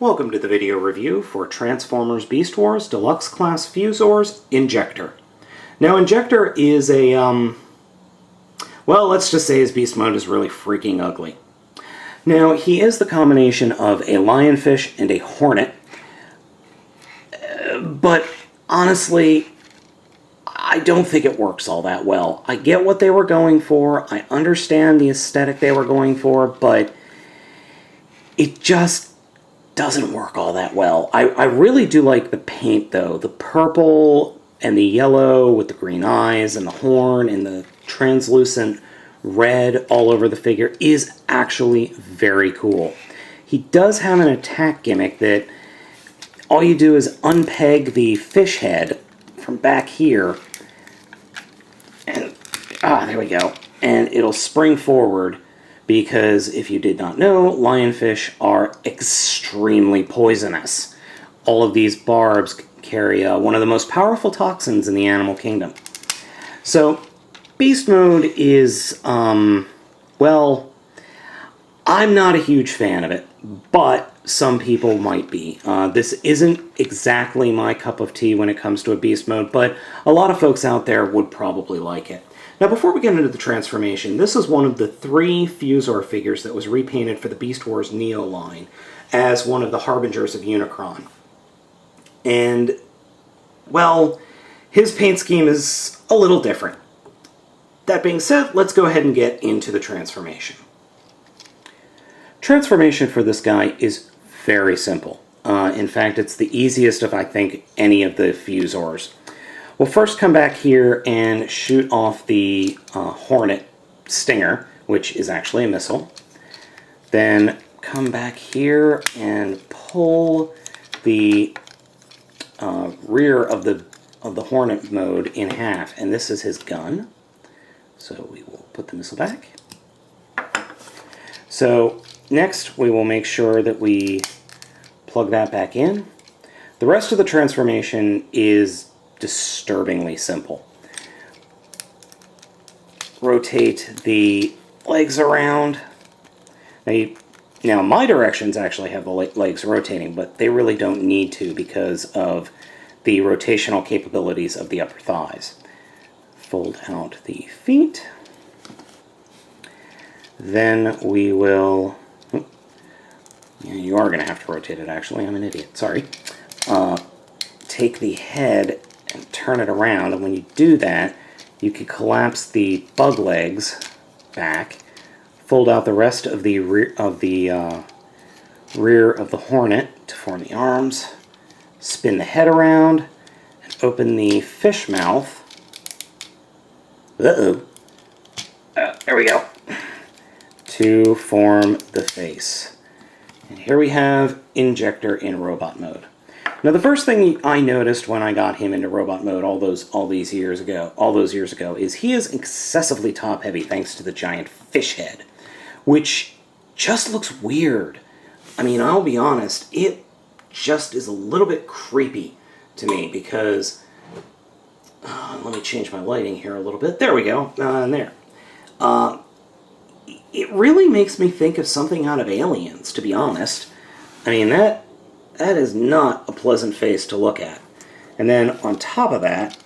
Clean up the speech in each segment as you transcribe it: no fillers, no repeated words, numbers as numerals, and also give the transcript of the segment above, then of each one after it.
Welcome to the video review for Transformers Beast Wars Deluxe Class Fuzors Injector. Now Injector is a, well, let's just say his beast mode is really freaking ugly. Now he is the combination of a lionfish and a hornet, but honestly, I don't think it works all that well. I get what they were going for, I understand the aesthetic they were going for, but it just doesn't work all that well. I really do like the paint though. The purple and the yellow with the green eyes and the horn and the translucent red all over the figure is actually very cool. He does have an attack gimmick that all you do is unpeg the fish head from back here and there we go, and it'll spring forward. Because if you did not know, lionfish are extremely poisonous. All of these barbs carry one of the most powerful toxins in the animal kingdom. So, beast mode is, well, I'm not a huge fan of it, but some people might be. This isn't exactly my cup of tea when it comes to a beast mode, but a lot of folks out there would probably like it. Now, before we get into the transformation, this is one of the 3 Fuzor figures that was repainted for the Beast Wars Neo line as one of the Harbingers of Unicron. And, well, his paint scheme is a little different. That being said, let's go ahead and get into the transformation. Transformation for this guy is very simple. In fact, it's the easiest of, I think, any of the Fuzors. We'll first come back here and shoot off the Hornet Stinger, which is actually a missile. Then come back here and pull the rear of the Hornet mode in half, and this is his gun. So we will put the missile back. So next we will make sure that we plug that back in. The rest of the transformation is disturbingly simple. Rotate the legs around. Now my directions actually have the legs rotating, but they really don't need to because of the rotational capabilities of the upper thighs. Fold out the feet. Then we will... yeah, you are going to have to rotate it actually, I'm an idiot, sorry. Take the head and turn it around, and when you do that, you can collapse the bug legs back, fold out the rest of the rear of the Hornet to form the arms, spin the head around, and open the fish mouth. There we go. To form the face. And here we have Injector in robot mode. Now the first thing I noticed when I got him into robot mode all those years ago is he is excessively top heavy thanks to the giant fish head, which just looks weird. I mean, I'll be honest, it just is a little bit creepy to me because let me change my lighting here a little bit. There we go, and there. It really makes me think of something out of Aliens, to be honest. I mean, that is not a pleasant face to look at. And then on top of that,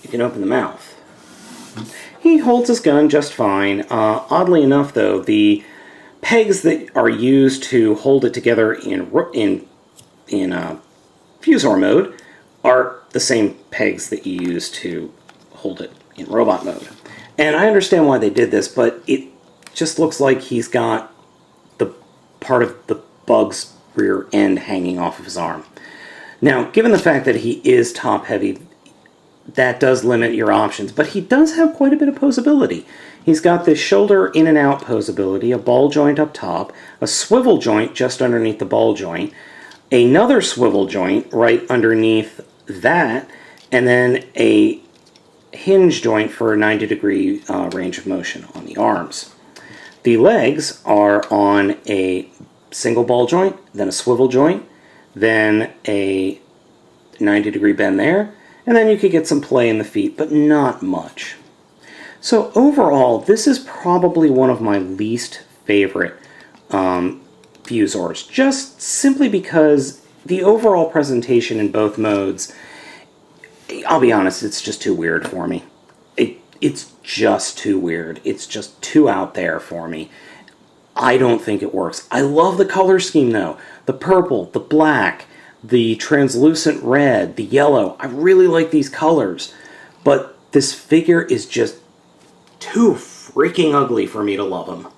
you can open the mouth. He holds his gun just fine. Oddly enough, though, the pegs that are used to hold it together in Fuzor mode are the same pegs that you use to hold it in robot mode. And I understand why they did this, but it just looks like he's got the part of the bug's rear end hanging off of his arm. Now, given the fact that he is top heavy, that does limit your options, but he does have quite a bit of posability. He's got this shoulder in and out posability, a ball joint up top, a swivel joint just underneath the ball joint, another swivel joint right underneath that, and then a hinge joint for a 90-degree range of motion on the arms. The legs are on a single ball joint, then a swivel joint, then a 90-degree bend there, and then you could get some play in the feet, but not much. So overall, this is probably one of my least favorite Fuzors, just simply because the overall presentation in both modes, I'll be honest, it's just too weird for me. It's just too weird. It's just too out there for me. I don't think it works. I love the color scheme, though. The purple, the black, the translucent red, the yellow. I really like these colors. But this figure is just too freaking ugly for me to love him.